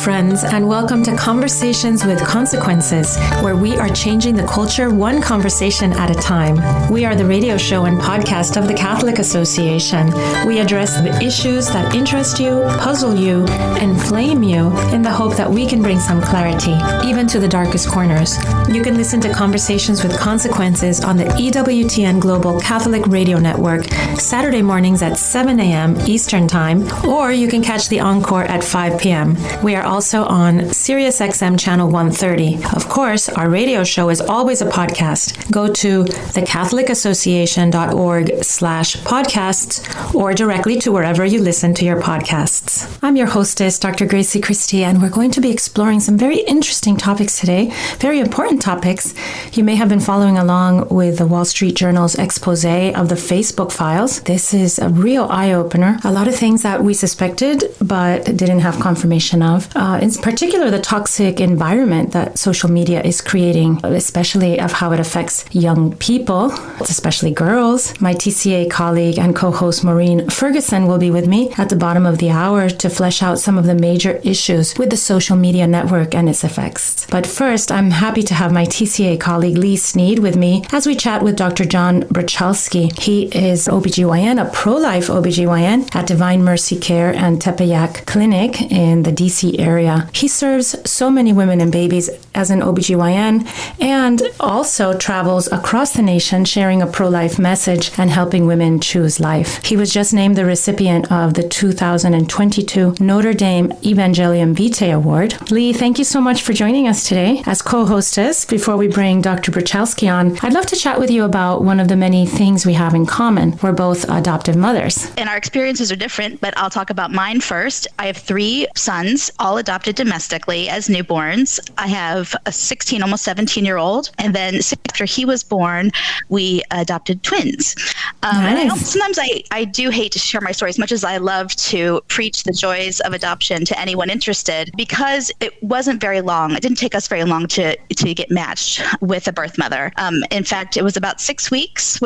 friends, and welcome to Conversations with Consequences, where we are changing the culture one conversation at a time. We are the radio show and podcast of the Catholic Association. We address the issues that interest you, puzzle you, inflame you, in the hope that we can bring some clarity, even to the darkest corners. You can listen to Conversations with Consequences on the EWTN Global Catholic Radio Network, Saturday mornings at 7 a.m. Eastern Time, or you can catch the encore at 5 p.m. We are also on Sirius XM Channel 130. Of course, our radio show is always a podcast. Go to thecatholicAssociation.org/podcasts or directly to wherever you listen to your podcasts. I'm your hostess, Dr. Gracie Christie, and we're going to be exploring some very interesting topics today, very important topics. You may have been following along with the Wall Street Journal's expose of the Facebook files. This is a real eye-opener. A lot of things that we suspected but didn't have confirmation of. In particular, the toxic environment that social media is creating, especially of how it affects young people, especially girls. My TCA colleague and co-host Maureen Ferguson will be with me at the bottom of the hour to flesh out some of the major issues with the social media network and its effects. But first, I'm happy to have my TCA colleague Lee Sneed with me as we chat with Dr. John Bruchalski. He is OBGYN, a pro-life OBGYN at Divine Mercy Care and Tepeyac Clinic in the DC area. He serves so many women and babies as an OBGYN and also travels across the nation sharing a pro-life message and helping women choose life. He was just named the recipient of the 2022 Notre Dame Evangelium Vitae Award. Lee, thank you so much for joining us today as co-hostess. Before we bring Dr. Bruchalski on, I'd love to chat with you about one of the many things we have in common. We're both adoptive mothers. And our experiences are different, but I'll talk about mine first. I have 3 sons, all adopted domestically as newborns. I have a 16, almost 17-year-old, and then after he was born, we adopted twins. Nice. And sometimes I do hate to share my story as much as I love to preach the joys of adoption to anyone interested, because it wasn't very long. It didn't take us very long to get matched with a birth mother. In fact, it was about 6 weeks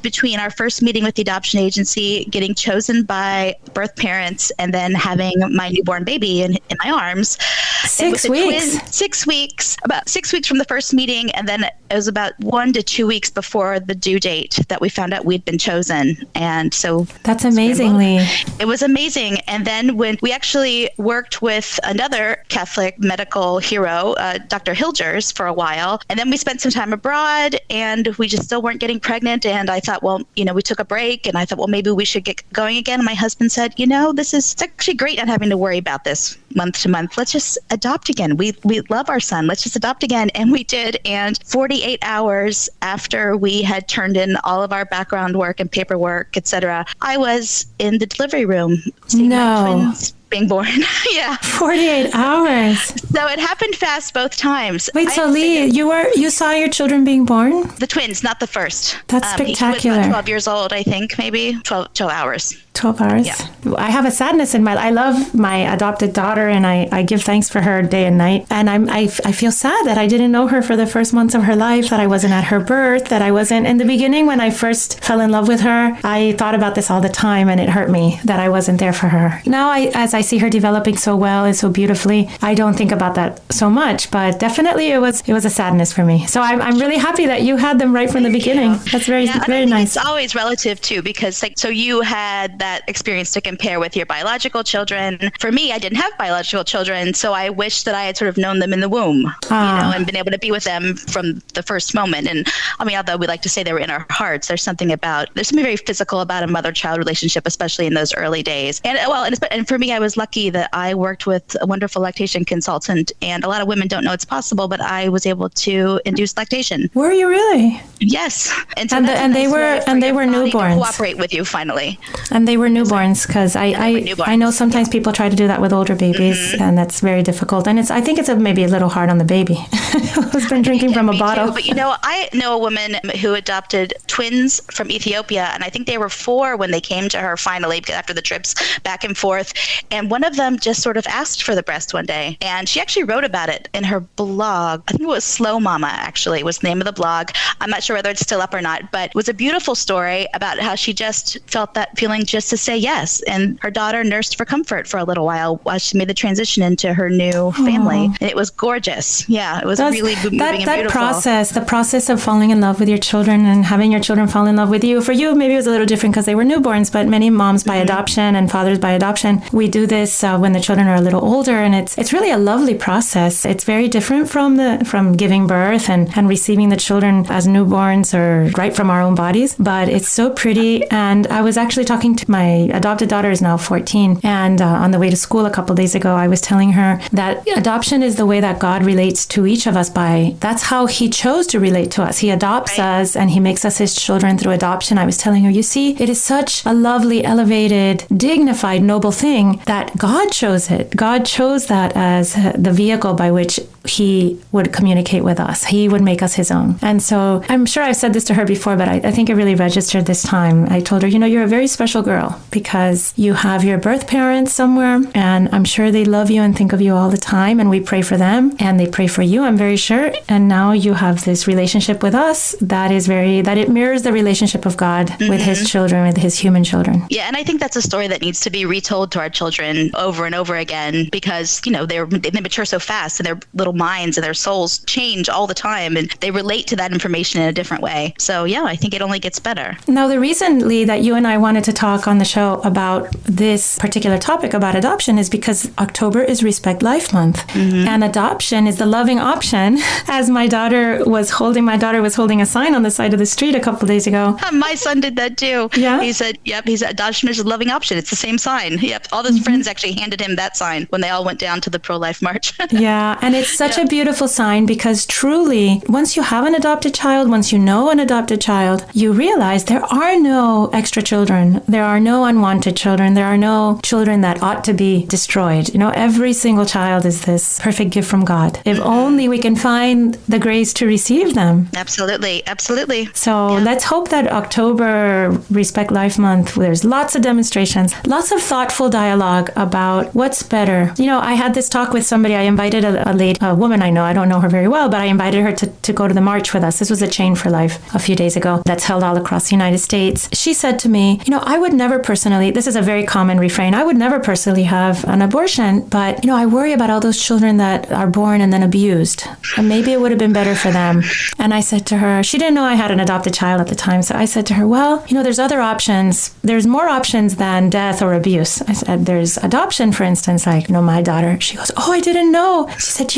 between our first meeting with the adoption agency, getting chosen by birth parents, and then having my newborn baby in my arms. 6 weeks? 6 weeks, about 6 weeks from the first meeting, and then it was about 1 to 2 weeks before the due date that we found out we'd been chosen. And so that's amazingly. It was amazing. And then when we actually worked with another Catholic medical hero, Dr. Hilgers, for a while, and then we spent some time abroad, and we just still weren't getting pregnant. And I thought, well, we took a break, and I thought, well, maybe we should get going again. And my husband said, it's actually great not having to worry about this month to month. Let's just adopt again. We love our son. Let's just adopt again. And we did. And 48 hours after we had turned in all of our background work and paperwork, etc., I was in the delivery room seeing my twins being born. Yeah. 48 hours. So it happened fast both times. Wait, so Lee, you saw your children being born? The twins, not the first. That's spectacular. He was about 12 years old, I think, maybe 12 hours. 12 hours? Yeah. I have a sadness in I love my adopted daughter, and I give thanks for her day and night. And I feel sad that I didn't know her for the first months of her life, that I wasn't at her birth, that I wasn't in the beginning when I first fell in love with her. I thought about this all the time, and it hurt me that I wasn't there for her. Now, as I see her developing so well and so beautifully, I don't think about that so much, but definitely it was a sadness for me. So I'm really happy that you had them right from the beginning. That's very nice. It's always relative too, because so you had that experience to compare with your biological children. For me, I didn't have biological children, so I wish that I had sort of known them in the womb, and been able to be with them from the first moment. And although we like to say they were in our hearts, there's something very physical about a mother-child relationship, especially in those early days. And for me, I was lucky that I worked with a wonderful lactation consultant, and a lot of women don't know it's possible, but I was able to induce lactation. Were you really? Yes. And they were newborns. Cooperate with you finally. And they were newborns, because I know sometimes people try to do that with older babies, and that's very difficult. And I think it's maybe a little hard on the baby. who's been drinking from a bottle. Too. But I know a woman who adopted twins from Ethiopia, and I think they were 4 when they came to her finally after the trips back and forth. And one of them just sort of asked for the breast one day, and she actually wrote about it in her blog. I think it was Slow Mama, actually, was the name of the blog. I'm not sure whether it's still up or not, but it was a beautiful story about how she just felt that feeling just to say yes. And her daughter nursed for comfort for a little while she made the transition into her new family. And it was gorgeous. Yeah, it was really moving and beautiful. The process of falling in love with your children and having your children fall in love with you. For you, maybe it was a little different because they were newborns, but many moms by adoption and fathers by adoption, we do this when the children are a little older, and it's really a lovely process. It's very different from giving birth and receiving the children as newborns or right from our own bodies, but it's so pretty. And I was actually talking to my adopted daughter, is now 14, and on the way to school a couple days ago, I was telling her that adoption is the way that God relates to each of us that's how he chose to relate to us. He adopts us and he makes us his children through adoption. I was telling her, you see, it is such a lovely, elevated, dignified, noble thing that God chose it. God chose that as the vehicle by which he would communicate with us. He would make us his own. And so I'm sure I've said this to her before, but I think it really registered this time. I told her, you're a very special girl because you have your birth parents somewhere, and I'm sure they love you and think of you all the time, and we pray for them and they pray for you, I'm very sure. And now you have this relationship with us that it mirrors the relationship of God with his children, with his human children. Yeah, and I think that's a story that needs to be retold to our children over and over again because, they mature so fast and their little minds and their souls change all the time, and they relate to that information in a different way. So yeah, I think it only gets better. Now, the reason, Lee, that you and I wanted to talk on the show about this particular topic about adoption is because October is Respect Life Month, and adoption is the loving option. As my daughter was holding a sign on the side of the street a couple days ago. My son did that too. Yeah. He said, adoption is a loving option. It's the same sign. Yep. All his friends actually handed him that sign when they all went down to the pro-life march. Yeah. And it's such a beautiful sign because truly, once you have an adopted child, once you know an adopted child, you realize there are no extra children. There are no unwanted children. There are no children that ought to be destroyed. Every single child is this perfect gift from God. If only we can find the grace to receive them. Absolutely. Absolutely. So let's hope that October Respect Life Month, there's lots of demonstrations, lots of thoughtful dialogue about what's better. I had this talk with somebody. I invited a woman I know. I don't know her very well, but I invited her to go to the march with us. This was a Chain for Life a few days ago that's held all across the United States. She said to me, I would never personally, this is a very common refrain, I would never personally have an abortion, but, I worry about all those children that are born and then abused. And maybe it would have been better for them. And I said to her, she didn't know I had an adopted child at the time. So I said to her, well, there's other options. There's more options than death or abuse. I said, there's adoption, for instance, like, my daughter. She goes, oh, I didn't know. She said,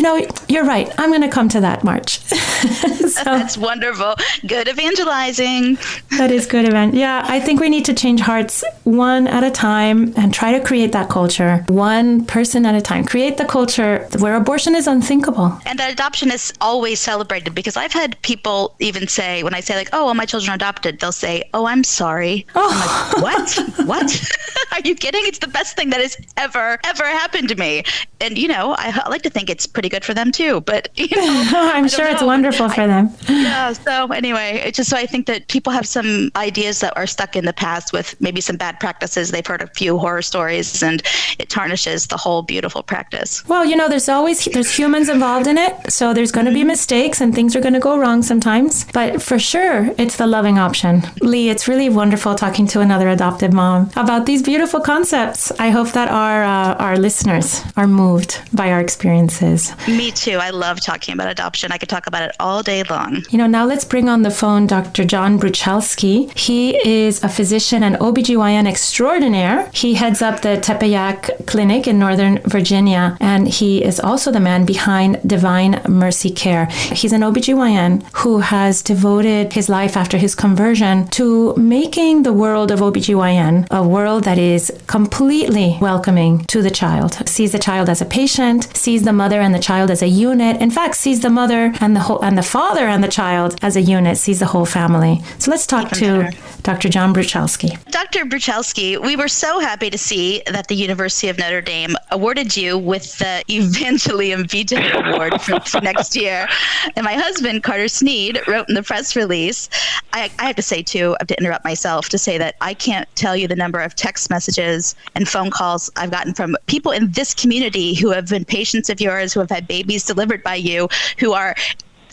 you're right. I'm going to come to that march. So, that's wonderful. Good evangelizing. That is good Yeah, I think we need to change hearts one at a time and try to create that culture, one person at a time. Create the culture where abortion is unthinkable. And that adoption is always celebrated because I've had people even say, when I say well, my children are adopted, they'll say, oh, I'm sorry. Oh. I'm like, what? Are you kidding? It's the best thing that has ever happened to me. And, I like to think it's pretty good for them too, but, I'm sure it's wonderful for them. Yeah. So anyway, it's just so I think that people have some ideas that are stuck in the past with maybe some bad practices. They've heard a few horror stories and it tarnishes the whole beautiful practice. Well, there's humans involved in it. So there's going to be mistakes and things are going to go wrong sometimes. But for sure, it's the loving option. Lee, it's really wonderful talking to another adopted mom about these beautiful concepts. I hope that our listeners are moved by our experiences. Me too. I love talking about adoption. I could talk about it all day long. Now let's bring on the phone Dr. John Bruchalski. He is a physician and OBGYN extraordinaire. He heads up the Tepeyac Clinic in Northern Virginia, and he is also the man behind Divine Mercy Care. He's an OBGYN who has devoted his life after his conversion to making the world of OBGYN a world that is completely welcoming to the child, sees the child as a patient, sees the mother and the child as a unit. In fact, sees the mother and the father and the child as a unit, sees the whole family. So let's talk to Dr. John Bruchalski. Dr. Bruchalski, we were so happy to see that the University of Notre Dame awarded you with the Evangelium Vitae Award for next year. And my husband, Carter Sneed, wrote in the press release, I have to say, too, I have to interrupt myself to say that I can't tell you the number of text messages and phone calls I've gotten from people in this community who have been patients of yours, who have had babies delivered by you, who are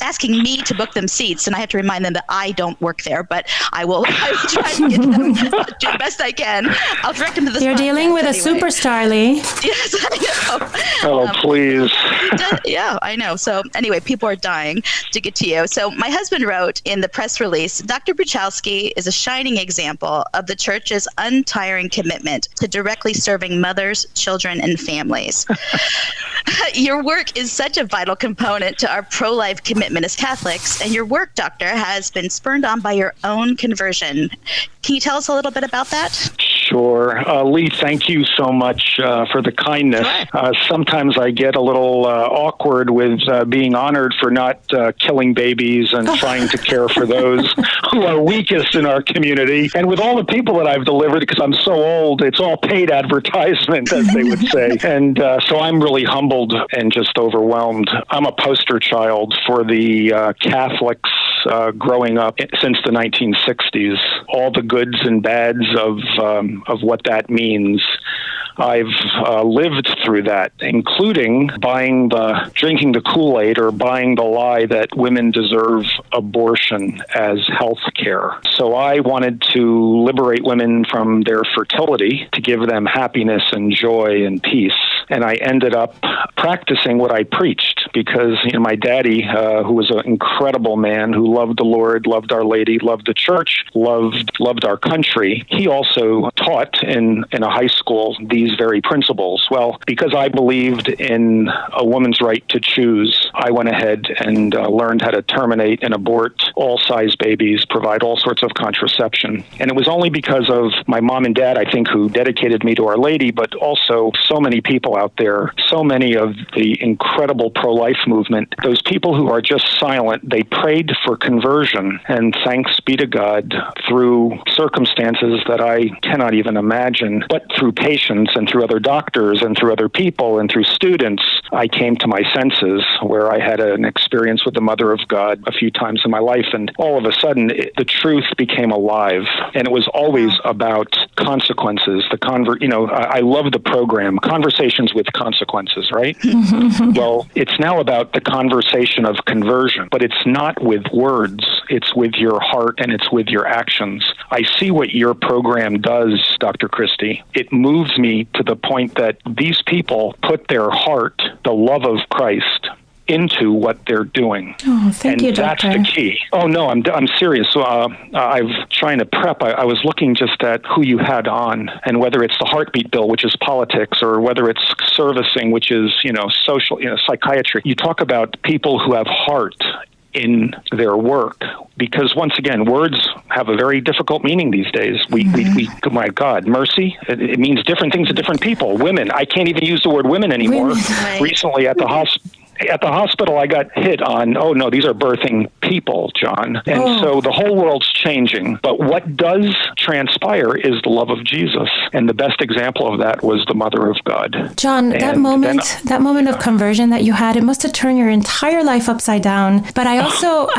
asking me to book them seats, and I have to remind them that I don't work there, but I will try to get them do the best I can. I'll direct them to this. You're dealing with anyway. A superstar, Lee. Yes, I know. Oh, please. Yeah, I know. So anyway, people are dying to get to you. So my husband wrote in the press release, Dr. Bruchalski is a shining example of the church's untiring commitment to directly serving mothers, children, and families. Your work is such a vital component to our pro-life commitment as Catholics, and your work, Doctor, has been spurred on by your own conversion. Can you tell us a little bit about that? Sure. Lee, thank you so much for the kindness. Sure. Sometimes I get a little awkward with being honored for not killing babies and trying to care for those who are weakest in our community. And with all the people that I've delivered, because I'm so old, it's all paid advertisement, as they would say. And so I'm really humbled and just overwhelmed. I'm a poster child for the Catholics growing up since the 1960s. All the goods and bads of what that means. I've lived through that, including drinking the Kool-Aid or buying the lie that women deserve abortion as health care. So I wanted to liberate women from their fertility, to give them happiness and joy and peace. And I ended up practicing what I preached because, my daddy, who was an incredible man who loved the Lord, loved Our Lady, loved the church, loved our country, he also taught in a high school these very principles. Well, because I believed in a woman's right to choose, I went ahead and learned how to terminate and abort all-size babies, provide all sorts of contraception. And it was only because of my mom and dad, I think, who dedicated me to Our Lady, but also so many people out there, so many of the incredible pro-life movement, those people who are just silent, they prayed for conversion. And thanks be to God, through circumstances that I cannot even imagine, but through patience and through other doctors and through other people and through students, I came to my senses, where I had an experience with the Mother of God a few times in my life. And all of a sudden, the truth became alive. And it was always about consequences. I love the program, Conversations with Consequences, right? Well, it's now about the conversation of conversion, but it's not with words. It's with your heart and it's with your actions. I see what your program does, Dr. Christie. It moves me to the point that these people put their heart, the love of Christ, into what they're doing. Oh, thank you, Doctor. Doctor. That's the key. Oh, no, I'm serious. So I'm trying to prep. I was looking just at who you had on, and whether it's the heartbeat bill, which is politics, or whether it's servicing, which is, social, psychiatry. You talk about people who have heart in their work, because once again, words have a very difficult meaning these days. We my God, mercy, it means different things to different people. Women, I can't even use the word women anymore. Right. Recently at the hospital, I got hit on, oh no, these are birthing people, John. And so the whole world's changing. But what does transpire is the love of Jesus. And the best example of that was the Mother of God. John, that moment of conversion that you had, it must have turned your entire life upside down. But I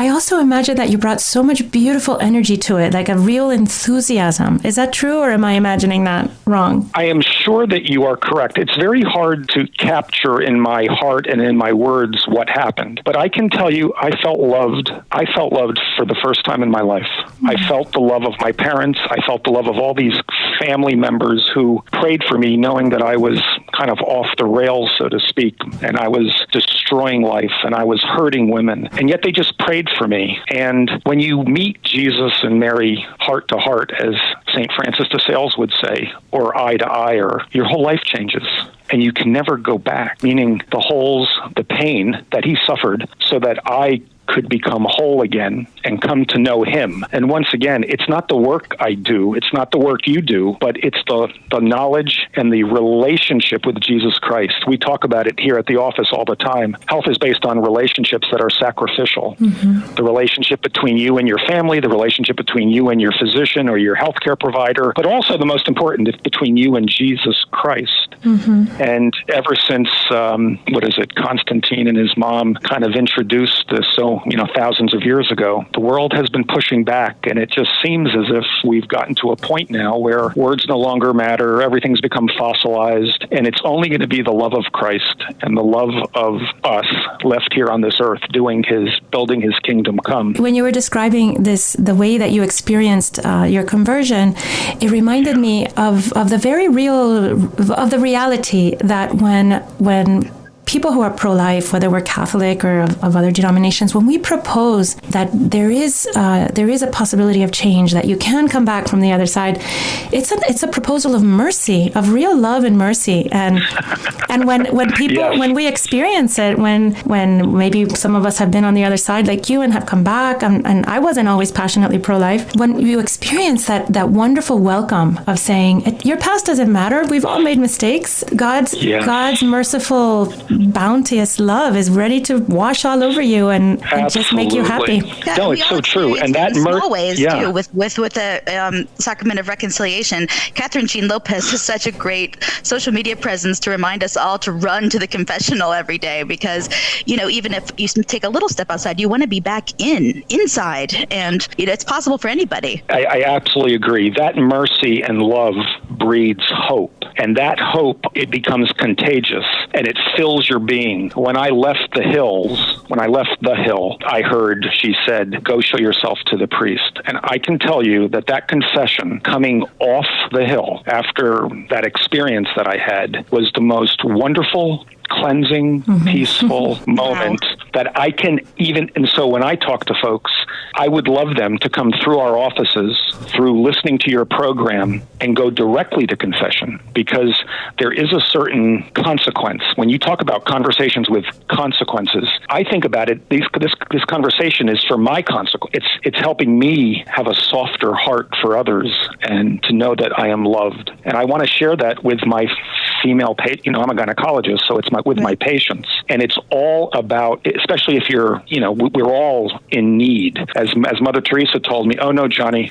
also imagine that you brought so much beautiful energy to it, like a real enthusiasm. Is that true, or am I imagining that wrong? I am sure that you are correct. It's very hard to capture in my heart and in my words what happened. But I can tell you, I felt loved. I felt loved for the first time in my life. Mm-hmm. I felt the love of my parents. I felt the love of all these family members who prayed for me, knowing that I was kind of off the rails, so to speak, and I was destroying life and I was hurting women. And yet they just prayed for me. And when you meet Jesus and Mary heart to heart, as St. Francis de Sales would say, or eye to eye, or your whole life changes. And you can never go back, meaning the holes, the pain that he suffered so that I could become whole again and come to know him. And once again, it's not the work I do, it's not the work you do, but it's the knowledge and the relationship with Jesus Christ. We talk about it here at the office all the time. Health is based on relationships that are sacrificial. The relationship between you and your family, the relationship between you and your physician or your healthcare provider, but also the most important, it's between you and Jesus Christ. And ever since, Constantine and his mom kind of introduced this, thousands of years ago, the world has been pushing back, and it just seems as if we've gotten to a point now where words no longer matter, everything's become fossilized, and it's only going to be the love of Christ and the love of us left here on this earth building his kingdom come. When you were describing this, the way that you experienced your conversion, it reminded me of the reality that when people who are pro-life, whether we're Catholic or of other denominations, when we propose that there is a possibility of change, that you can come back from the other side, it's a proposal of mercy, of real love and mercy. And when people Yes. when we experience it, when maybe some of us have been on the other side like you and have come back, and I wasn't always passionately pro-life, when you experience that wonderful welcome of saying, your past doesn't matter, we've all made mistakes, God's merciful, bounteous love is ready to wash all over you and just make you happy. Yeah, no, it's so true. And that small ways too, with the Sacrament of Reconciliation. Catherine Jean Lopez has such a great social media presence to remind us all to run to the confessional every day, because even if you take a little step outside, you want to be back inside, and it's possible for anybody. I absolutely agree. That mercy and love breeds hope, and that hope, it becomes contagious, and it fills your being. When I left the hill, I heard, she said, go show yourself to the priest. And I can tell you that confession coming off the hill after that experience that I had was the most wonderful, cleansing, peaceful moment that I can even, and so when I talk to folks, I would love them to come through our offices, through listening to your program, and go directly to confession, because there is a certain consequence. When you talk about conversations with consequences, I think about it, this conversation is for my consequence. It's helping me have a softer heart for others and to know that I am loved. And I want to share that with my female patient. I'm a gynecologist, so it's with my patients. And it's all about, especially if you're, we're all in need. As Mother Teresa told me, oh no, Johnny,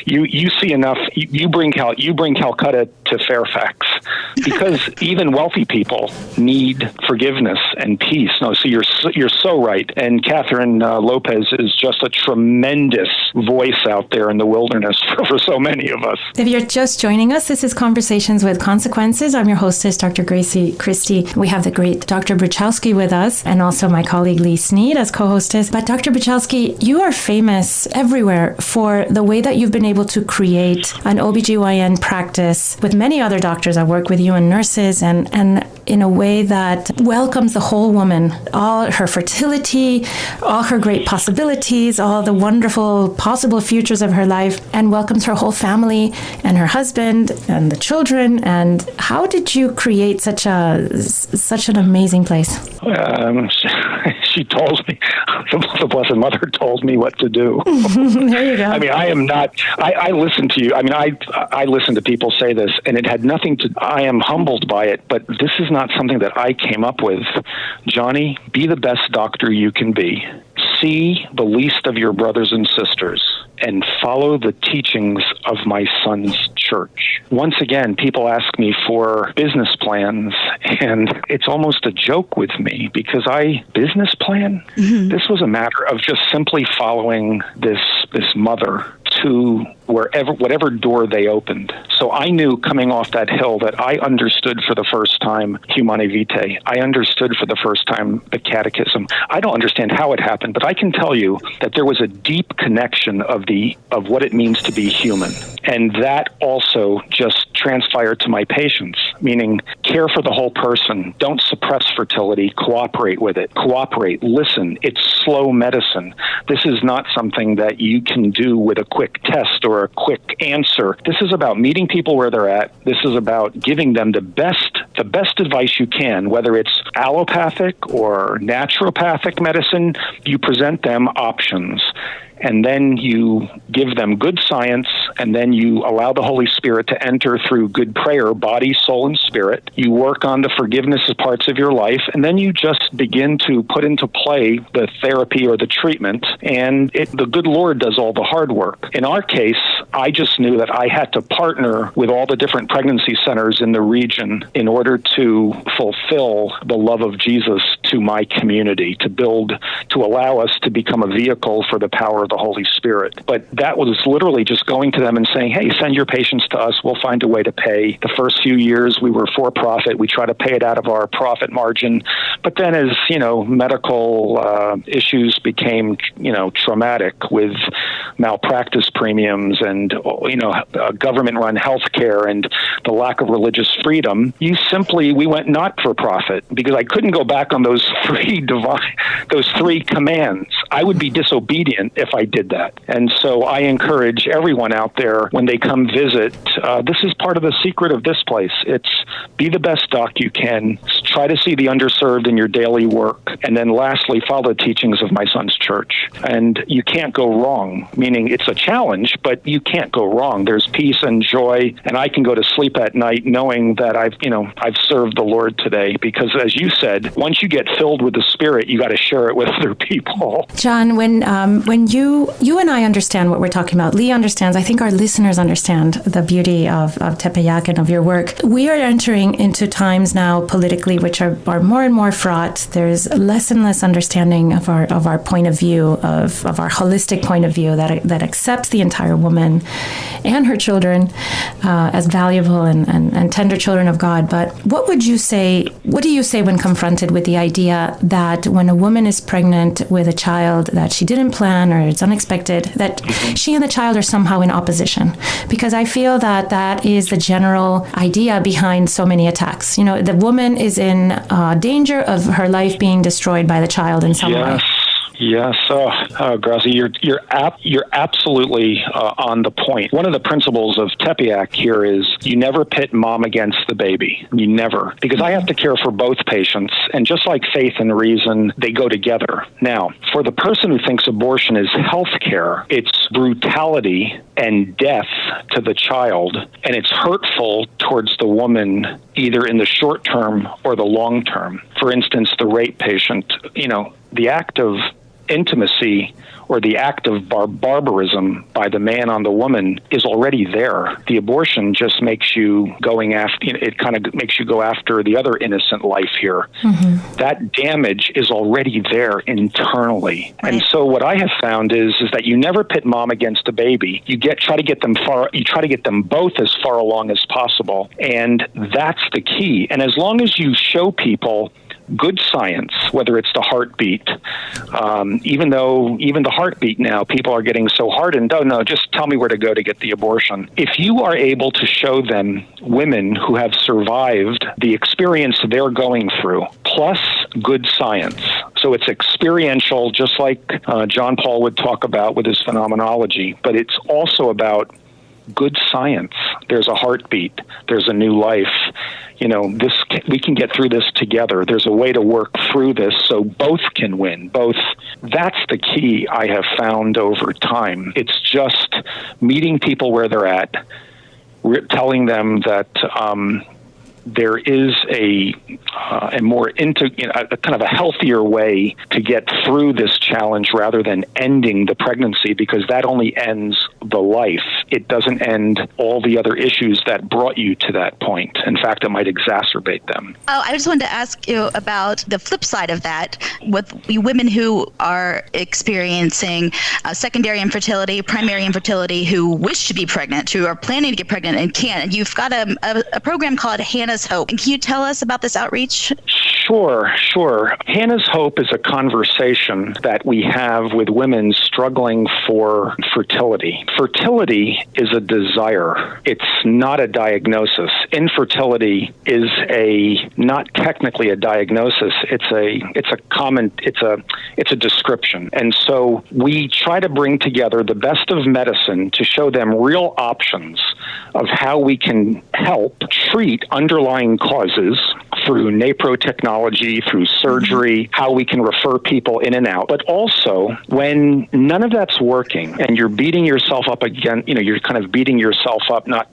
you see enough. You bring Calcutta to Fairfax, because even wealthy people need forgiveness and peace. No, so you're so right. And Catherine Lopez is just a tremendous voice out there in the wilderness for so many of us. If you're just joining us, this is Conversations with Consequences. I'm your hostess, Dr. Gracie Christie. We have the great Dr. Bruchalski with us, and also my colleague Lee Sneed as co-hostess. But Dr. Bruchalski, you are famous everywhere for the way that you've been able to create an OBGYN practice with many other doctors that work with you and nurses, and in a way that welcomes the whole woman, all her fertility, all her great possibilities, all the wonderful possible futures of her life, and welcomes her whole family and her husband and the children. And how did you create such an amazing place? She told me, the Blessed Mother told me what to do. There you go. I mean, I listen to you. I mean, I listen to people say this, and it had nothing to, I am humbled by it, but this is not something that I came up with. Johnny, be the best doctor you can be. See the least of your brothers and sisters, and follow the teachings of my son's church. Once again, people ask me for business plans, and it's almost a joke with me, because business plan? This was a matter of just simply following this mother to whatever door they opened. So I knew coming off that hill that I understood for the first time Humanae Vitae. I understood for the first time the Catechism. I don't understand how it happened, but I can tell you that there was a deep connection of what it means to be human. And that also just transpire to my patients, meaning care for the whole person. Don't suppress fertility. Cooperate with it. Cooperate. Listen. It's slow medicine. This is not something that you can do with a quick test or a quick answer. This is about meeting people where they're at. This is about giving them the best advice you can, whether it's allopathic or naturopathic medicine. You present them options. And then you give them good science, and then you allow the Holy Spirit to enter through good prayer, body, soul, and spirit. You work on the forgiveness of parts of your life, and then you just begin to put into play the therapy or the treatment, and the good Lord does all the hard work. In our case, I just knew that I had to partner with all the different pregnancy centers in the region in order to fulfill the love of Jesus to my community, to allow us to become a vehicle for the power of the Holy Spirit. But that was literally just going to them and saying, hey, send your patients to us. We'll find a way to pay. The first few years we were for profit. We try to pay it out of our profit margin. But then as, medical issues became, traumatic with malpractice premiums and, government-run healthcare and the lack of religious freedom, we went not for profit because I couldn't go back on those three commands. I would be disobedient if I did that. And so I encourage everyone out there when they come visit, this is part of the secret of this place. It's be the best doc you can, try to see the underserved in your daily work, and then lastly, follow the teachings of my son's church. And you can't go wrong, meaning it's a challenge, but you can't go wrong. There's peace and joy, and I can go to sleep at night knowing that I've served the Lord today, because as you said, once you get filled with the Spirit, you got to share it with other people. John, when you and I understand what we're talking about, Lee understands, I think our listeners understand the beauty of Tepeyac and of your work. We are entering into times now politically which are more and more fraught. There's less and less understanding of our point of view, of our holistic point of view that accepts the entire woman and her children as valuable and tender children of God. But what do you say when confronted with the idea that when a woman is pregnant with a child that she didn't plan or it's unexpected, that she and the child are somehow in opposition? Because I feel that is the general idea behind so many attacks. The woman is in danger of her life being destroyed by the child in some way. Yes, Grazie, you're absolutely on the point. One of the principles of Tepeyac here is you never pit mom against the baby. You never. Because I have to care for both patients, and just like faith and reason, they go together. Now, for the person who thinks abortion is health care, it's brutality and death to the child, and it's hurtful towards the woman either in the short term or the long term. For instance, the rape patient, the act of intimacy or the act of barbarism by the man on the woman is already there. The abortion just makes you it kind of makes you go after the other innocent life here. Mm-hmm. That damage is already there internally. Right. And so what I have found is that you never pit mom against a baby. You try to get them both as far along as possible. And that's the key. And as long as you show people good science, whether it's the heartbeat, even the heartbeat now, people are getting so hardened, no, just tell me where to go to get the abortion. If you are able to show them women who have survived the experience they're going through, plus good science, so it's experiential, just like John Paul would talk about with his phenomenology, but it's also about good science. There's a heartbeat. There's a new life. We can get through this together. There's a way to work through this so both can win. That's the key I have found over time. It's just meeting people where they're at, telling them that there is a more a kind of a healthier way to get through this challenge rather than ending the pregnancy, because that only ends the life. It doesn't end all the other issues that brought you to that point. In fact, it might exacerbate them. Oh, I just wanted to ask you about the flip side of that with women who are experiencing secondary infertility, primary infertility, who wish to be pregnant, who are planning to get pregnant and can't. And you've got a program called Hannah's Hope. And can you tell us about this outreach? Sure. Hannah's Hope is a conversation that we have with women struggling for fertility. Fertility is a desire. It's not a diagnosis. Infertility is not technically a diagnosis. It's a description. And so we try to bring together the best of medicine to show them real options of how we can help treat underlying causes through NAPRO technology, through surgery, how we can refer people in and out. But also, when none of that's working and you're beating yourself up again, you're kind of beating yourself up, not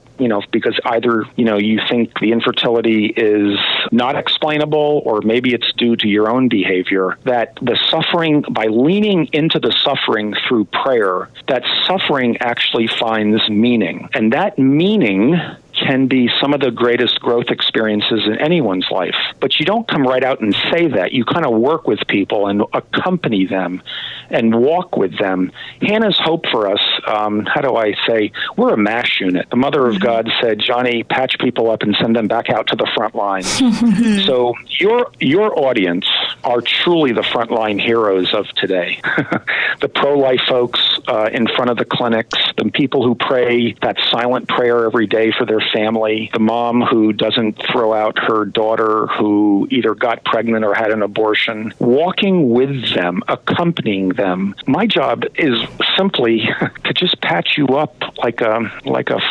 because either, you think the infertility is not explainable or maybe it's due to your own behavior, that the suffering, by leaning into the suffering through prayer, that suffering actually finds meaning. And that meaning can be some of the greatest growth experiences in anyone's life. But you don't come right out and say that. You kind of work with people and accompany them and walk with them. Hannah's Hope for us, we're a MASH unit. The Mother of God said, Johnny, patch people up and send them back out to the front lines. So your audience are truly the frontline heroes of today. The pro-life folks in front of the clinics, the people who pray that silent prayer every day for their family, the mom who doesn't throw out her daughter who either got pregnant or had an abortion, walking with them, accompanying them. My job is simply to just patch you up like a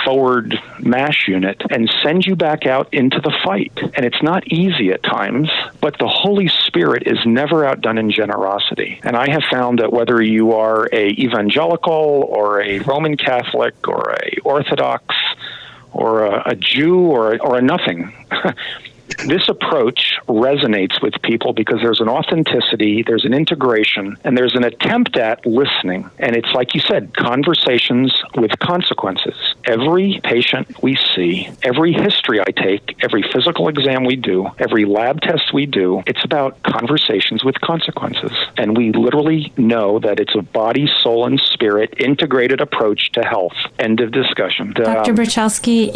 forward MASH unit and send you back out into the fight. And it's not easy at times, but the Holy Spirit is never outdone in generosity. And I have found that whether you are a evangelical or a Roman Catholic or a Orthodox or a Jew or a nothing, this approach resonates with people because there's an authenticity, there's an integration, and there's an attempt at listening. And it's like you said, conversations with consequences. Every patient we see, every history I take, every physical exam we do, every lab test we do, it's about conversations with consequences. And we literally know that it's a body, soul, and spirit integrated approach to health. End of discussion. Dr. Bruchalski,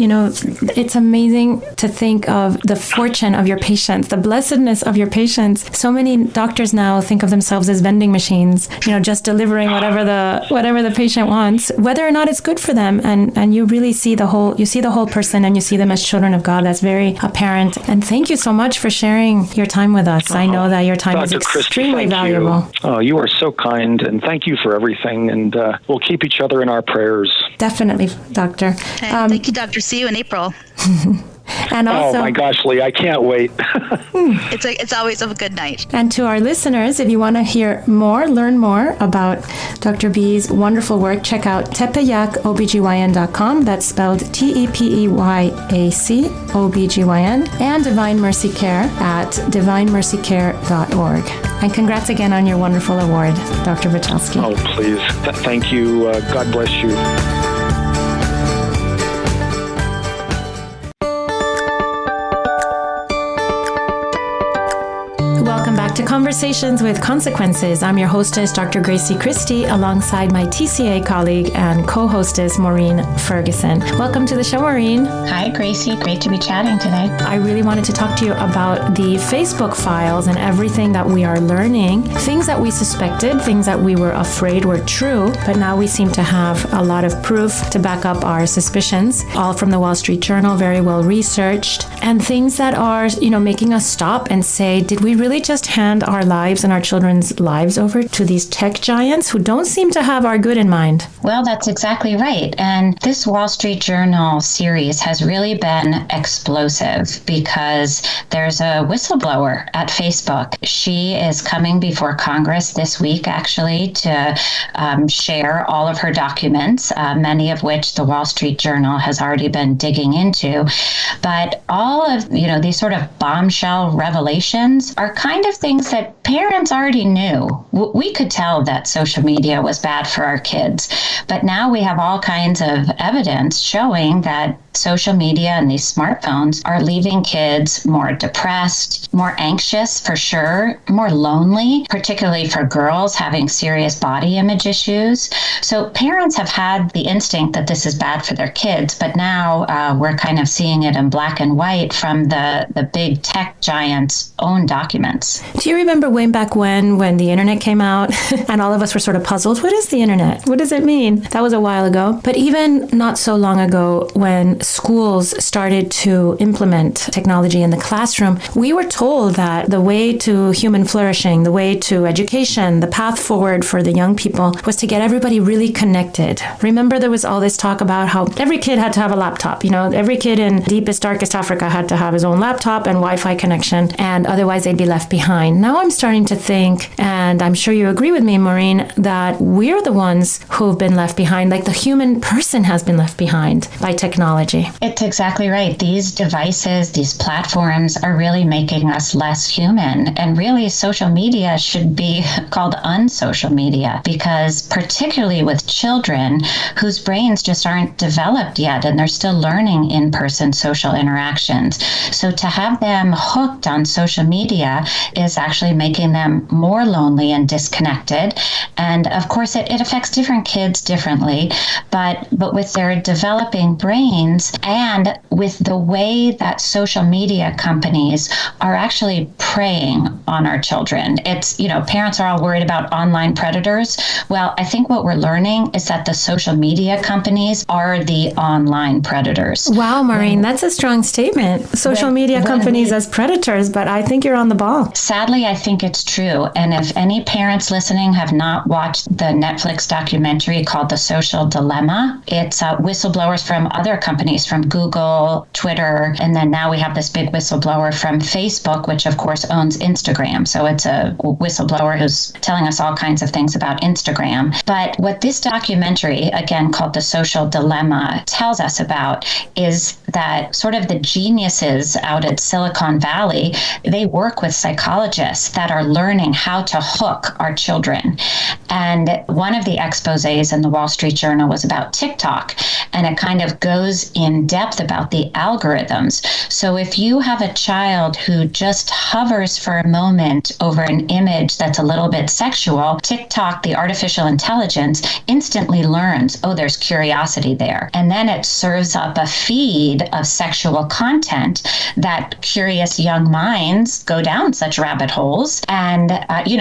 it's amazing to think of the fortune of your patients, the blessedness of your patients. So many doctors now think of themselves as vending machines, just delivering whatever the patient wants, whether or not it's good for them. And you really see the whole person, and you see them as children of God. That's very apparent. And thank you so much for sharing your time with us. I know that your time is extremely valuable. Oh, you are so kind, and thank you for everything. And we'll keep each other in our prayers. Definitely, Doctor. Thank you, Doctor. See you in April. And also, oh my gosh, Lee, I can't wait. It's always a good night. And to our listeners, if you want to learn more about Dr. B's wonderful work, check out tepeyacobgyn.com. That's spelled TEPEYAC OBGYN, and Divine Mercy Care at divinemercycare.org. And congrats again on your wonderful award, Dr. Bruchalski. Oh, please. Thank you. God bless you. Welcome back to Conversations with Consequences. I'm your hostess, Dr. Gracie Christie, alongside my TCA colleague and co-hostess, Maureen Ferguson. Welcome to the show, Maureen. Hi, Gracie. Great to be chatting today. I really wanted to talk to you about the Facebook files and everything that we are learning, things that we suspected, things that we were afraid were true, but now we seem to have a lot of proof to back up our suspicions, all from the Wall Street Journal, very well researched, and things that are, making us stop and say, did we really just hand our lives and our children's lives over to these tech giants who don't seem to have our good in mind? Well, that's exactly right. And this Wall Street Journal series has really been explosive because there's a whistleblower at Facebook. She is coming before Congress this week, actually, to share all of her documents, many of which the Wall Street Journal has already been digging into. But all of, these sort of bombshell revelations are kind of things that parents already knew. We could tell that social media was bad for our kids, but now we have all kinds of evidence showing that social media and these smartphones are leaving kids more depressed, more anxious for sure, more lonely, particularly for girls having serious body image issues. So parents have had the instinct that this is bad for their kids, but now we're kind of seeing it in black and white from the big tech giants' own documents. Do you remember way back when the internet came out and all of us were sort of puzzled? What is the internet? What does it mean? That was a while ago. But even not so long ago, when schools started to implement technology in the classroom, we were told that the way to human flourishing, the way to education, the path forward for the young people was to get everybody really connected. Remember, there was all this talk about how every kid had to have a laptop. Every kid in deepest, darkest Africa had to have his own laptop and Wi-Fi connection, and otherwise they'd be left behind. Now I'm starting to think, and I'm sure you agree with me, Maureen, that we're the ones who've been left behind, like the human person has been left behind by technology. It's exactly right. These devices, these platforms are really making us less human. And really, social media should be called unsocial media, because particularly with children whose brains just aren't developed yet and they're still learning in-person social interactions. So to have them hooked on social media is actually making them more lonely and disconnected. And of course, it affects different kids differently, but with their developing brains and with the way that social media companies are actually preying on our children. It's, parents are all worried about online predators. Well, I think what we're learning is that the social media companies are the online predators. Wow, Maureen, that's a strong statement. Social media companies as predators, but I think you're on the ball. Sadly, I think it's true. And if any parents listening have not watched the Netflix documentary called The Social Dilemma, it's whistleblowers from other companies, from Google, Twitter, and then now we have this big whistleblower from Facebook, which of course owns Instagram. So it's a whistleblower who's telling us all kinds of things about Instagram. But what this documentary, again called The Social Dilemma, tells us about is that sort of the geniuses out at Silicon Valley, they work with psychologists that are learning how to hook our children. And one of the exposés in the Wall Street Journal was about TikTok, and it kind of goes in depth about the algorithms. So if you have a child who just hovers for a moment over an image that's a little bit sexual, TikTok, the artificial intelligence, instantly learns, oh, there's curiosity there. And then it serves up a feed of sexual content that curious young minds go down such rabbit holes. And,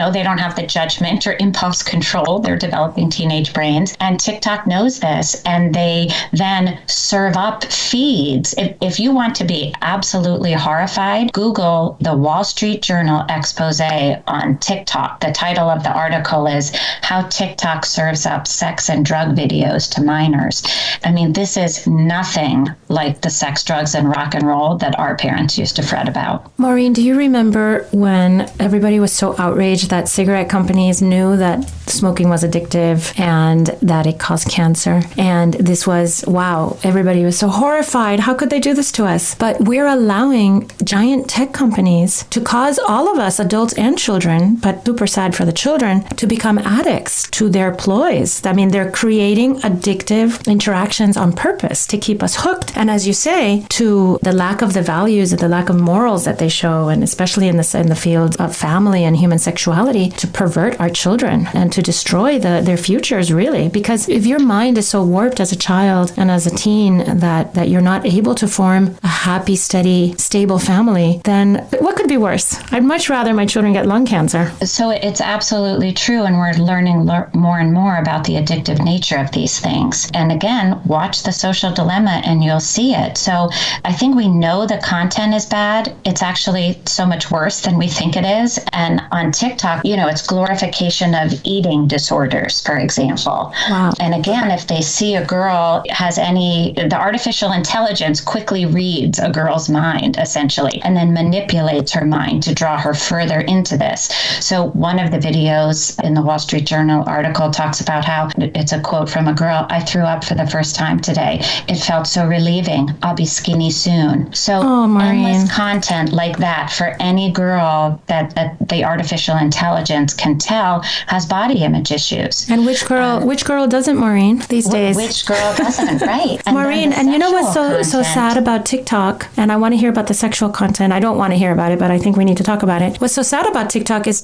they don't have the judgment or impulse control. They're developing teenage brains. And TikTok knows this. And they then serve up feeds. If you want to be absolutely horrified, Google the Wall Street Journal expose on TikTok. The title of the article is How TikTok Serves Up Sex and Drug Videos to Minors. I mean, this is nothing like the sex, drugs, and rock and roll that our parents used to fret about. Maureen, do you remember when everybody was so outraged that cigarette companies knew that smoking was addictive and that it caused cancer? And this was, wow, everybody was so horrified. How could they do this to us? But we're allowing giant tech companies to cause all of us, adults and children, but super sad for the children, to become addicts to their ploys. I mean, they're creating addictive interactions on purpose to keep us hooked. And as you say, to the lack of the values and the lack of morals that they show, and especially in the field of family and human sexuality, to pervert our children and to destroy their futures, really. Because if your mind is so warped as a child and as a teen that you're not able to form a happy, steady, stable family, then what could be worse? I'd much rather my children get lung cancer. So it's absolutely true. And we're learning more and more about the addictive nature of these things. And again, watch The Social Dilemma and you'll see it. So I think we know the content is bad. It's actually so much worse than we think it is. And on TikTok, it's glorification of eating disorders, for example. Wow. And again, if they see a girl has the artificial intelligence quickly reads a girl's mind, essentially, and then manipulates her mind to draw her further into this. So one of the videos in the Wall Street Journal article talks about how, it's a quote from a girl, "I threw up for the first time today. It felt so relieving. I'll be skinny soon." So endless content like that for any girl that the artificial intelligence can tell has body image issues. And which girl doesn't, Maureen, these days? Which girl doesn't, right? And Maureen, And you know what's so sad about TikTok, and I want to hear about the sexual content. I don't want to hear about it, but I think we need to talk about it. What's so sad about TikTok is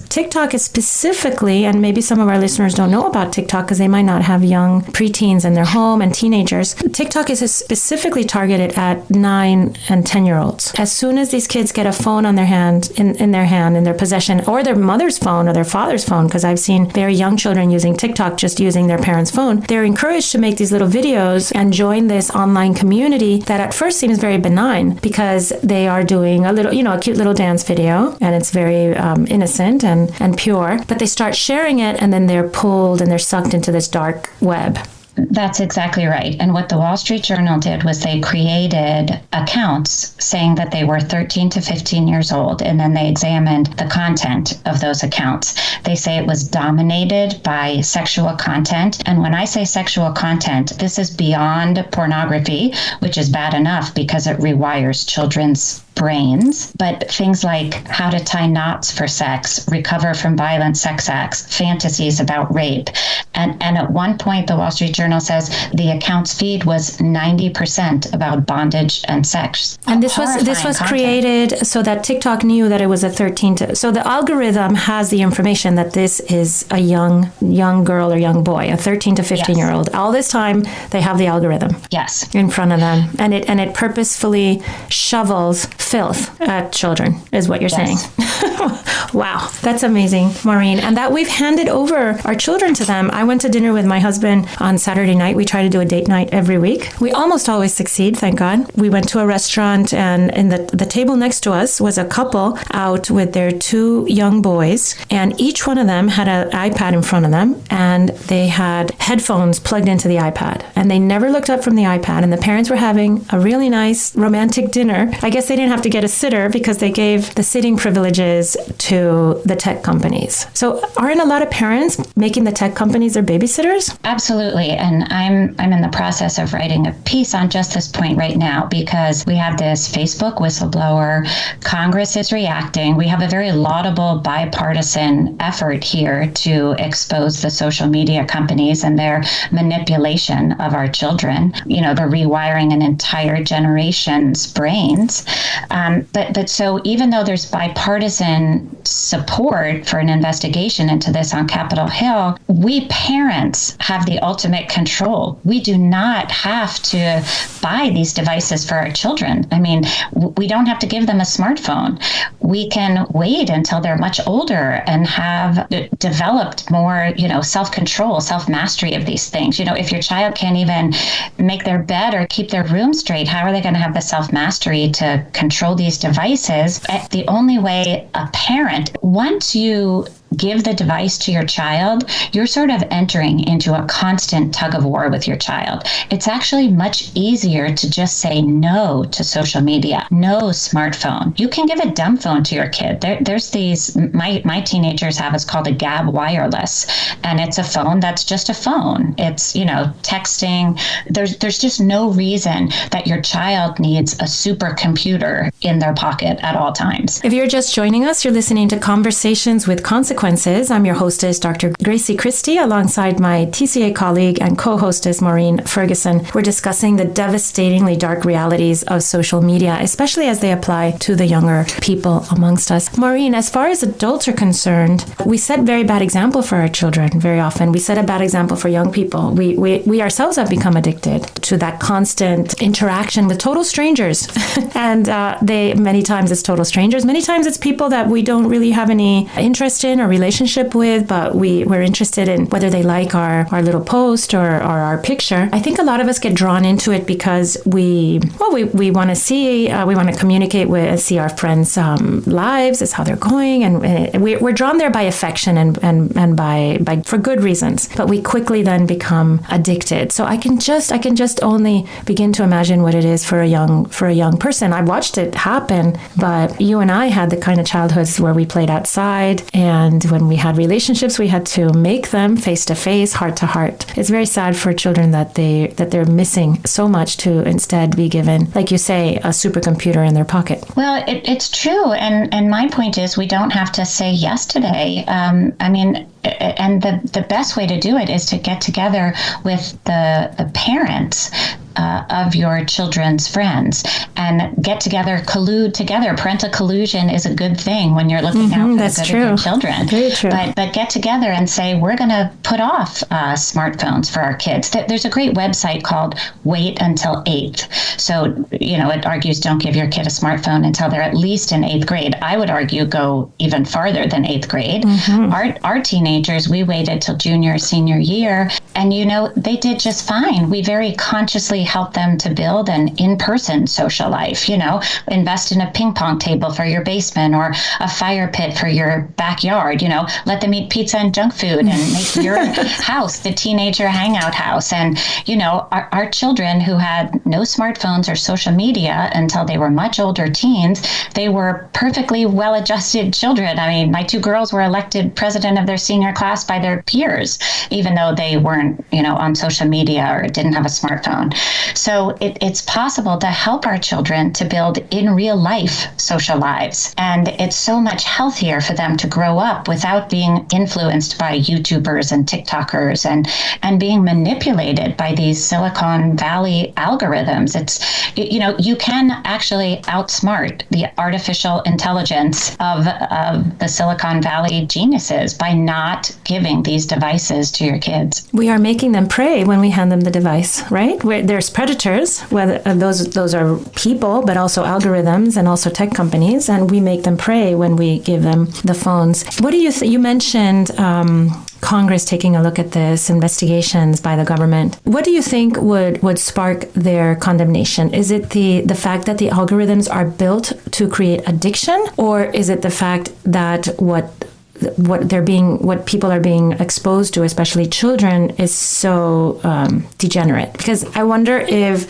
specifically, and maybe some of our listeners don't know about TikTok because they might not have young preteens in their home and teenagers. TikTok is specifically targeted at 9 and 10-year-olds. As soon as these kids get a phone on their hand, in their possession, or their mother's phone or their father's phone, because I've seen very young children using TikTok just using their parents' phone, they're encouraged to make these little videos and join this online community that at first seems very benign because they are doing a cute little dance video, and it's very innocent and pure, but they start sharing it, and then they're pulled and they're sucked into this dark web. That's exactly right. And what the Wall Street Journal did was they created accounts saying that they were 13 to 15 years old, and then they examined the content of those accounts. They say it was dominated by sexual content. And when I say sexual content, this is beyond pornography, which is bad enough because it rewires children's brains, but things like how to tie knots for sex, recover from violent sex acts, fantasies about rape. And at one point, the Wall Street Journal says the account's feed was 90% about bondage and sex. And this was created so that TikTok knew that it was a 13 to, so the algorithm has the information that this is a young girl or young boy, a 13 to 15-year-old. All this time, they have the algorithm in front of them, and it purposefully shovels filth at children, is what you're saying. Wow, that's amazing, Maureen. And that we've handed over our children to them. I went to dinner with my husband on Saturday night. We try to do a date night every week. We almost always succeed, thank God. We went to a restaurant, and in the table next to us was a couple out with their 2 young boys, and each one of them had an iPad in front of them, and they had headphones plugged into the iPad, and they never looked up from the iPad, and the parents were having a really nice romantic dinner. I guess they didn't have to get a sitter because they gave the sitting privileges to the tech companies. So aren't a lot of parents making the tech companies their babysitters? Absolutely. And I'm in the process of writing a piece on just this point right now, because we have this Facebook whistleblower. Congress is reacting. We have a very laudable bipartisan effort here to expose the social media companies and their manipulation of our children. They're rewiring an entire generation's brains. But so even though there's bipartisan support for an investigation into this on Capitol Hill, we parents have the ultimate control. We do not have to buy these devices for our children. I mean, we don't have to give them a smartphone. We can wait until they're much older and have developed more, self-control, self-mastery of these things. If your child can't even make their bed or keep their room straight, how are they going to have the self-mastery to control these devices? The only way a parent, once you give the device to your child, you're sort of entering into a constant tug of war with your child. It's actually much easier to just say no to social media, no smartphone. You can give a dumb phone to your kid. There's these, my teenagers have, it's called a Gab Wireless, and it's a phone that's just a phone. It's, texting. There's just no reason that your child needs a supercomputer in their pocket at all times. If you're just joining us, you're listening to Conversations with Consequences. I'm your hostess, Dr. Gracie Christie, alongside my TCA colleague and co-hostess, Maureen Ferguson. We're discussing the devastatingly dark realities of social media, especially as they apply to the younger people amongst us. Maureen, as far as adults are concerned, we set very bad example for our children very often. We set a bad example for young people. We ourselves have become addicted to that constant interaction with total strangers. And many times it's total strangers. Many times it's people that we don't really have any interest in or relationship with, but we're interested in whether they like our little post or our picture. I think a lot of us get drawn into it because we want to see, we want to communicate with, see our friends' lives, is how they're going, and we're drawn there by affection and by for good reasons. But we quickly then become addicted. So I can just only begin to imagine what it is for a young person. I watched it happen, but you and I had the kind of childhoods where we played outside, and when we had relationships, we had to make them face to face, heart to heart. It's very sad for children that they're missing so much to instead be given, like you say, a supercomputer in their pocket. Well, it's true, and my point is we don't have to say yes today. And the best way to do it is to get together with the parents of your children's friends and get together, collude together. Parental collusion is a good thing when you're looking out for the good of your children. Very true. But get together and say, we're going to put off smartphones for our kids. There's a great website called Wait Until 8th. So, it argues don't give your kid a smartphone until they're at least in 8th grade. I would argue go even farther than 8th grade. Mm-hmm. Our teenagers, we waited till junior, senior year, and they did just fine. We very consciously helped them to build an in-person social life, invest in a ping pong table for your basement or a fire pit for your backyard, let them eat pizza and junk food and make your house the teenager hangout house. And, our children who had no smartphones or social media until they were much older teens, they were perfectly well-adjusted children. I mean, my 2 girls were elected president of their senior class by their peers, even though they weren't, on social media or didn't have a smartphone. So it's possible to help our children to build in real life social lives. And it's so much healthier for them to grow up without being influenced by YouTubers and TikTokers and being manipulated by these Silicon Valley algorithms. It's, you can actually outsmart the artificial intelligence of the Silicon Valley geniuses by not giving these devices to your kids. We are making them prey when we hand them the device, right? There's predators, whether those are people, but also algorithms and also tech companies, and we make them prey when we give them the phones. What do you think? You mentioned Congress taking a look at this, investigations by the government. What do you think would spark their condemnation? Is it the fact that the algorithms are built to create addiction, or is it the fact that what people are being exposed to, especially children, is so degenerate? Because I wonder if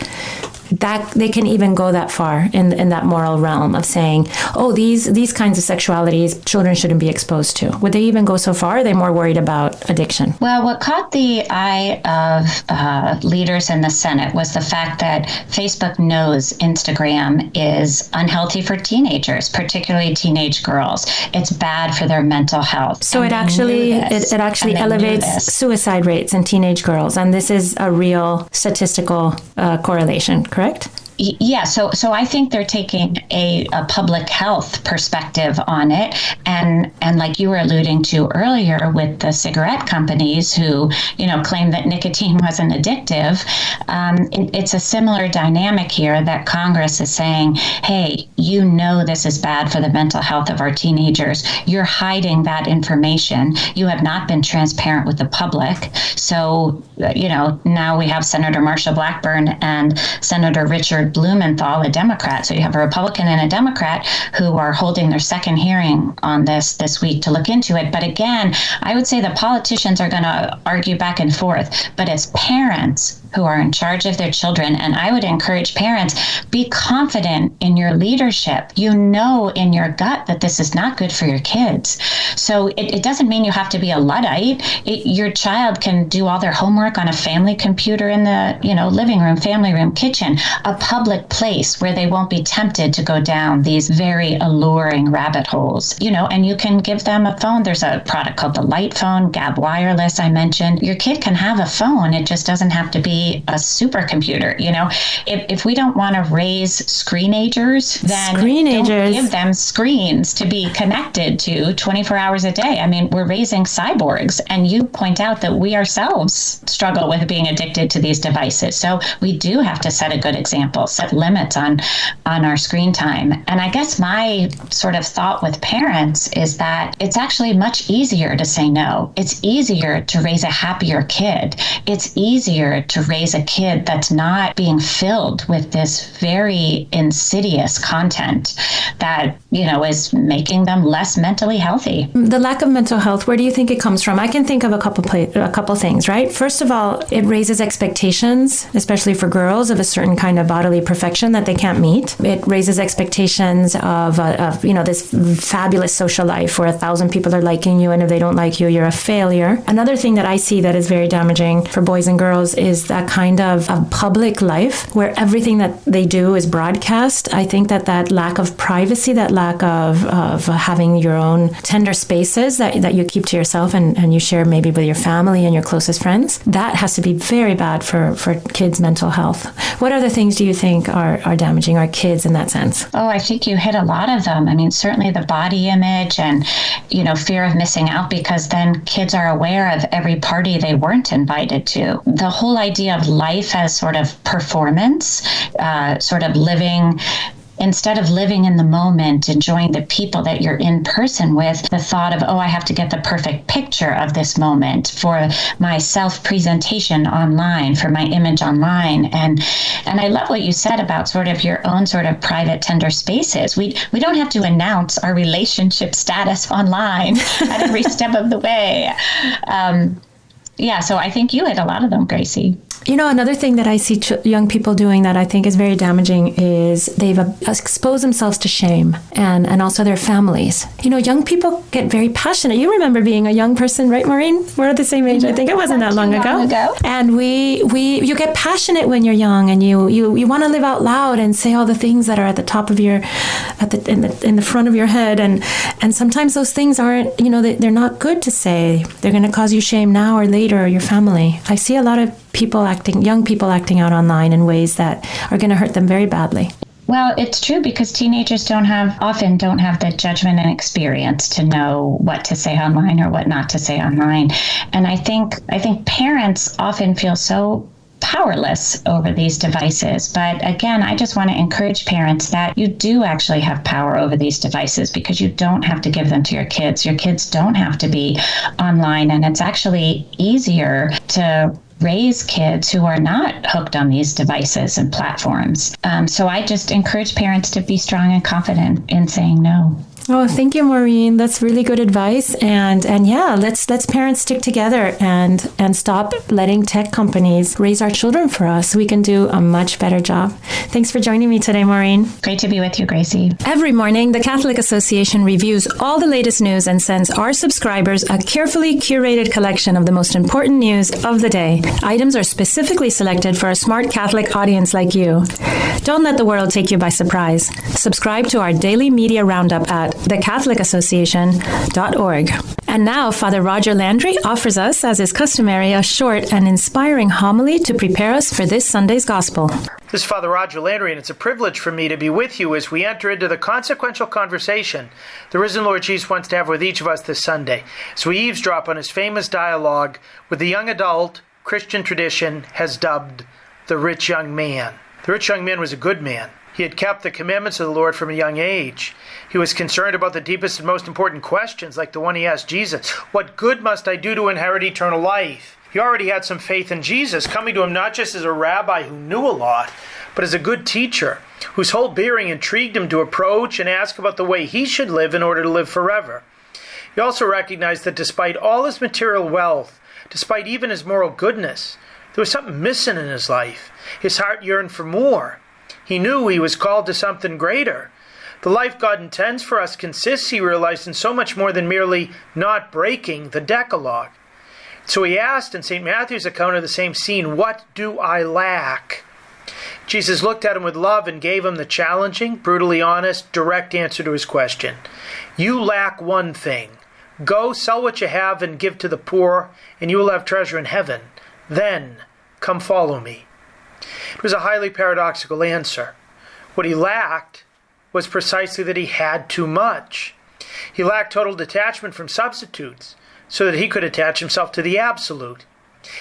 that they can even go that far in that moral realm of saying, oh, these kinds of sexualities children shouldn't be exposed to. Would they even go so far? Or are they more worried about addiction? Well, what caught the eye of leaders in the Senate was the fact that Facebook knows Instagram is unhealthy for teenagers, particularly teenage girls. It's bad for their mental health. So it actually elevates suicide rates in teenage girls, and this is a real statistical correlation. Correct? Yeah, so I think they're taking a public health perspective on it, and like you were alluding to earlier with the cigarette companies who claim that nicotine wasn't addictive. It's a similar dynamic here that Congress is saying, hey, this is bad for the mental health of our teenagers. You're hiding that information. You have not been transparent with the public. So now we have Senator Marsha Blackburn and Senator Richard Blumenthal, a Democrat. So you have a Republican and a Democrat who are holding their second hearing on this week to look into it. But again, I would say the politicians are going to argue back and forth, but it's parents who are in charge of their children. And I would encourage parents, be confident in your leadership. In your gut that this is not good for your kids. So it doesn't mean you have to be a Luddite. Your child can do all their homework on a family computer in the living room, family room, kitchen, a public place where they won't be tempted to go down these very alluring rabbit holes. And you can give them a phone. There's a product called the Light Phone, Gab Wireless, I mentioned. Your kid can have a phone. It just doesn't have to be a supercomputer. If we don't want to raise screenagers, then don't give them screens to be connected to 24 hours a day. I mean, we're raising cyborgs, and you point out that we ourselves struggle with being addicted to these devices. So we do have to set a good example, set limits on our screen time. And I guess my sort of thought with parents is that it's actually much easier to say no. It's easier to raise a happier kid. It's easier to raise a kid that's not being filled with this very insidious content that, is making them less mentally healthy. The lack of mental health, where do you think it comes from? I can think of a couple things, right? First of all, it raises expectations, especially for girls, of a certain kind of bodily perfection that they can't meet. It raises expectations of this fabulous social life where 1,000 people are liking you, and if they don't like you, you're a failure. Another thing that I see that is very damaging for boys and girls is that kind of public life where everything that they do is broadcast, I think that lack of privacy, that lack of having your own tender spaces that you keep to yourself and you share maybe with your family and your closest friends, that has to be very bad for kids' mental health. What other things do you think are damaging our kids in that sense? Oh, I think you hit a lot of them. I mean, certainly the body image and, fear of missing out, because then kids are aware of every party they weren't invited to. The whole idea of life as sort of performance, sort of living, instead of living in the moment, enjoying the people that you're in person with, the thought of, I have to get the perfect picture of this moment for my self-presentation online, for my image online. And I love what you said about sort of your own sort of private, tender spaces. We don't have to announce our relationship status online at every step of the way. So I think you hit a lot of them, Gracie. Another thing that I see young people doing that I think is very damaging is they've exposed themselves to shame and also their families. Young people get very passionate. You remember being a young person, right, Maureen? We're at the same age. I think it wasn't that long ago. And you get passionate when you're young, and you want to live out loud and say all the things that are at the top of in the front of your head. And sometimes those things aren't, they're not good to say. They're going to cause you shame now or later, or your family. I see a lot of young people acting out online in ways that are going to hurt them very badly. Well, it's true, because teenagers often don't have the judgment and experience to know what to say online or what not to say online. And I think parents often feel so powerless over these devices. But again, I just want to encourage parents that you do actually have power over these devices, because you don't have to give them to your kids. Your kids don't have to be online, and it's actually easier to raise kids who are not hooked on these devices and platforms. So I just encourage parents to be strong and confident in saying no. Oh, thank you, Maureen. That's really good advice. And yeah, let's parents stick together and stop letting tech companies raise our children for us. We can do a much better job. Thanks for joining me today, Maureen. Great to be with you, Gracie. Every morning, the Catholic Association reviews all the latest news and sends our subscribers a carefully curated collection of the most important news of the day. Items are specifically selected for a smart Catholic audience like you. Don't let the world take you by surprise. Subscribe to our daily media roundup at thecatholicassociation.org. And now, Father Roger Landry offers us, as is customary, a short and inspiring homily to prepare us for this Sunday's Gospel. This is Father Roger Landry, and it's a privilege for me to be with you as we enter into the consequential conversation the risen Lord Jesus wants to have with each of us this Sunday, as we eavesdrop on his famous dialogue with the young adult Christian tradition has dubbed the rich young man. The rich young man was a good man. He had kept the commandments of the Lord from a young age. He was concerned about the deepest and most important questions, like the one he asked Jesus: what good must I do to inherit eternal life? He already had some faith in Jesus, coming to him not just as a rabbi who knew a lot, but as a good teacher, whose whole bearing intrigued him to approach and ask about the way he should live in order to live forever. He also recognized that despite all his material wealth, despite even his moral goodness, there was something missing in his life. His heart yearned for more. He knew he was called to something greater. The life God intends for us consists, he realized, in so much more than merely not breaking the Decalogue. So he asked in St. Matthew's account of the same scene, "What do I lack?" Jesus looked at him with love and gave him the challenging, brutally honest, direct answer to his question. You lack one thing. Go, sell what you have and give to the poor, and you will have treasure in heaven. Then come follow me. It was a highly paradoxical answer. What he lacked was precisely that he had too much. He lacked total detachment from substitutes, so that he could attach himself to the absolute.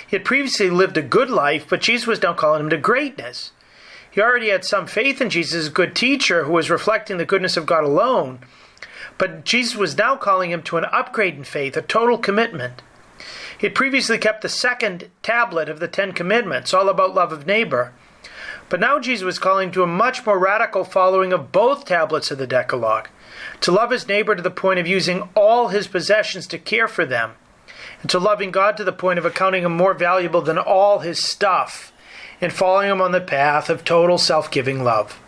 He had previously lived a good life, but Jesus was now calling him to greatness. He already had some faith in Jesus as a good teacher who was reflecting the goodness of God alone, but Jesus was now calling him to an upgrade in faith, a total commitment. He had previously kept the second tablet of the 10 Commandments, all about love of neighbor. But now Jesus was calling to a much more radical following of both tablets of the Decalogue, to love his neighbor to the point of using all his possessions to care for them, and to loving God to the point of accounting him more valuable than all his stuff, and following him on the path of total self-giving love.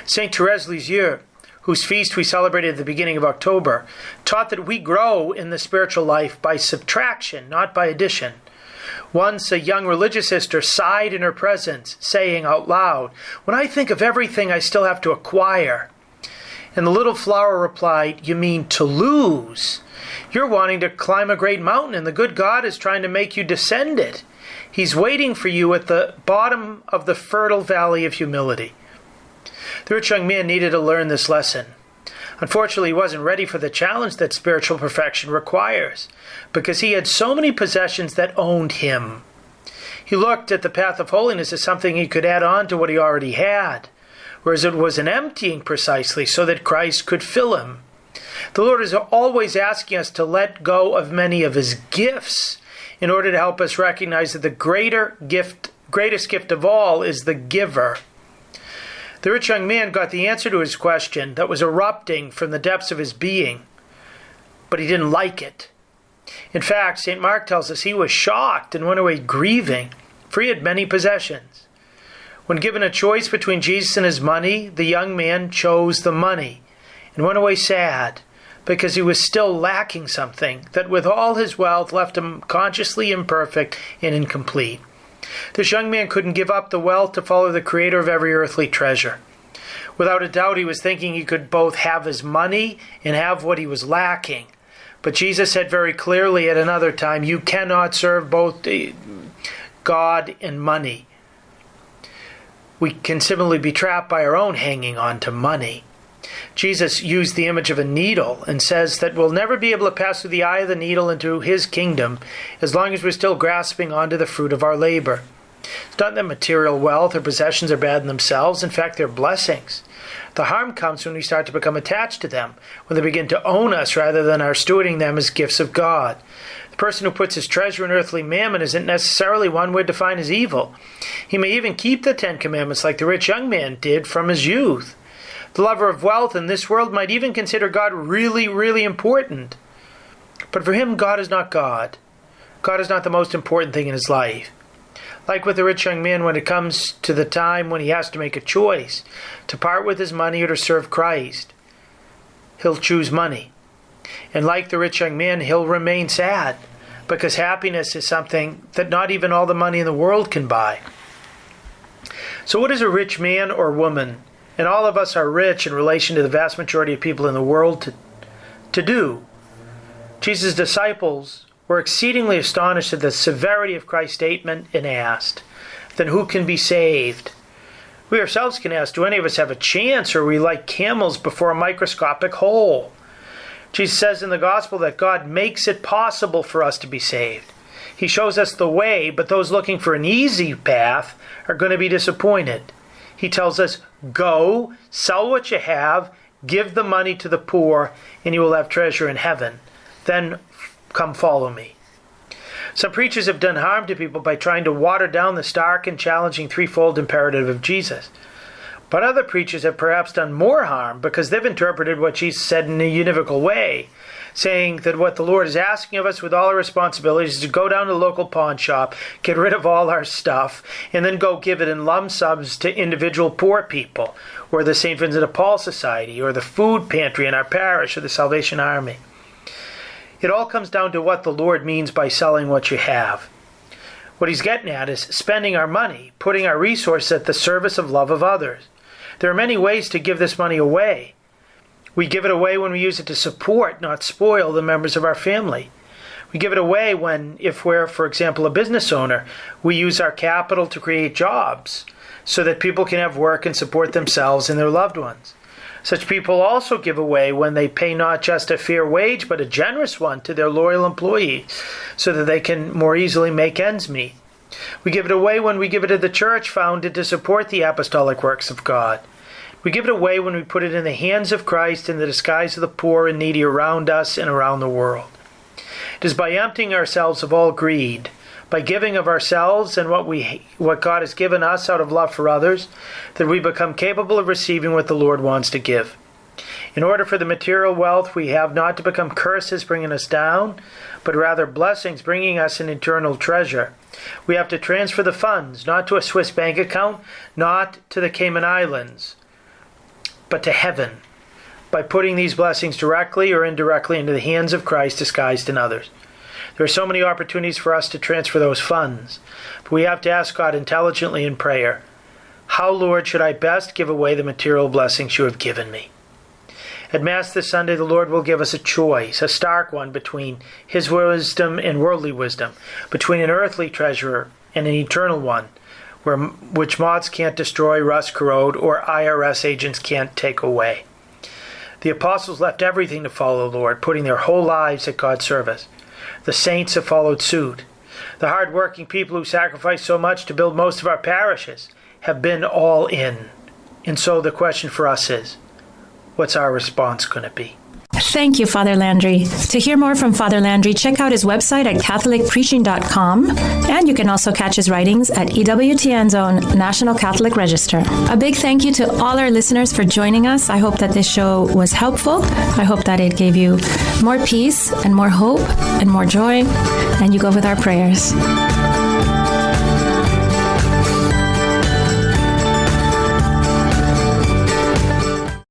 St. Therese Lisieux, whose feast we celebrated at the beginning of October, taught that we grow in the spiritual life by subtraction, not by addition. Once a young religious sister sighed in her presence, saying out loud, "When I think of everything I still have to acquire." And the little flower replied, "You mean to lose? You're wanting to climb a great mountain, and the good God is trying to make you descend it. He's waiting for you at the bottom of the fertile valley of humility." The rich young man needed to learn this lesson. Unfortunately, he wasn't ready for the challenge that spiritual perfection requires, because he had so many possessions that owned him. He looked at the path of holiness as something he could add on to what he already had, whereas it was an emptying precisely so that Christ could fill him. The Lord is always asking us to let go of many of his gifts in order to help us recognize that the greatest gift of all is the giver. The rich young man got the answer to his question that was erupting from the depths of his being, but he didn't like it. In fact, St. Mark tells us he was shocked and went away grieving, for he had many possessions. When given a choice between Jesus and his money, the young man chose the money and went away sad, because he was still lacking something that with all his wealth left him consciously imperfect and incomplete. This young man couldn't give up the wealth to follow the creator of every earthly treasure. Without a doubt, he was thinking he could both have his money and have what he was lacking. But Jesus said very clearly at another time, you cannot serve both God and money. We can similarly be trapped by our own hanging on to money. Jesus used the image of a needle and says that we'll never be able to pass through the eye of the needle into his kingdom as long as we're still grasping onto the fruit of our labor. It's not that material wealth or possessions are bad in themselves. In fact, they're blessings. The harm comes when we start to become attached to them, when they begin to own us rather than our stewarding them as gifts of God. The person who puts his treasure in earthly mammon isn't necessarily one we'd define as evil. He may even keep the 10 Commandments like the rich young man did from his youth. The lover of wealth in this world might even consider God really, really important. But for him, God is not God. God is not the most important thing in his life. Like with the rich young man, when it comes to the time when he has to make a choice, to part with his money or to serve Christ, he'll choose money. And like the rich young man, he'll remain sad, because happiness is something that not even all the money in the world can buy. So what is a rich man or woman, and all of us are rich in relation to the vast majority of people in the world, to do? Jesus' disciples were exceedingly astonished at the severity of Christ's statement and asked, then who can be saved? We ourselves can ask, do any of us have a chance, or are we like camels before a microscopic hole? Jesus says in the gospel that God makes it possible for us to be saved. He shows us the way, but those looking for an easy path are going to be disappointed. He tells us, go, sell what you have, give the money to the poor, and you will have treasure in heaven. Then come follow me. Some preachers have done harm to people by trying to water down the stark and challenging threefold imperative of Jesus. But other preachers have perhaps done more harm because they've interpreted what Jesus said in a univocal way, saying that what the Lord is asking of us with all our responsibilities is to go down to the local pawn shop, get rid of all our stuff, and then go give it in lump sums to individual poor people, or the St. Vincent de Paul Society, or the food pantry in our parish, or the Salvation Army. It all comes down to what the Lord means by selling what you have. What he's getting at is spending our money, putting our resources at the service of love of others. There are many ways to give this money away. We give it away when we use it to support, not spoil, the members of our family. We give it away when, if we're, for example, a business owner, we use our capital to create jobs so that people can have work and support themselves and their loved ones. Such people also give away when they pay not just a fair wage, but a generous one to their loyal employees so that they can more easily make ends meet. We give it away when we give it to the church founded to support the apostolic works of God. We give it away when we put it in the hands of Christ in the disguise of the poor and needy around us and around the world. It is by emptying ourselves of all greed, by giving of ourselves and what God has given us out of love for others, that we become capable of receiving what the Lord wants to give. In order for the material wealth we have not to become curses bringing us down, but rather blessings bringing us an eternal treasure, we have to transfer the funds, not to a Swiss bank account, not to the Cayman Islands, but to heaven, by putting these blessings directly or indirectly into the hands of Christ disguised in others. There are so many opportunities for us to transfer those funds. But we have to ask God intelligently in prayer, how, Lord, should I best give away the material blessings you have given me? At Mass this Sunday, the Lord will give us a choice, a stark one, between His wisdom and worldly wisdom, between an earthly treasure and an eternal one, which moths can't destroy, rust, corrode, or IRS agents can't take away. The apostles left everything to follow the Lord, putting their whole lives at God's service. The saints have followed suit. The hard-working people who sacrificed so much to build most of our parishes have been all in. And so the question for us is, what's our response going to be? Thank you, Father Landry. To hear more from Father Landry, check out his website at CatholicPreaching.com, and you can also catch his writings at EWTN's own National Catholic Register. A big thank you to all our listeners for joining us. I hope that this show was helpful. I hope that it gave you more peace and more hope and more joy, and you go with our prayers.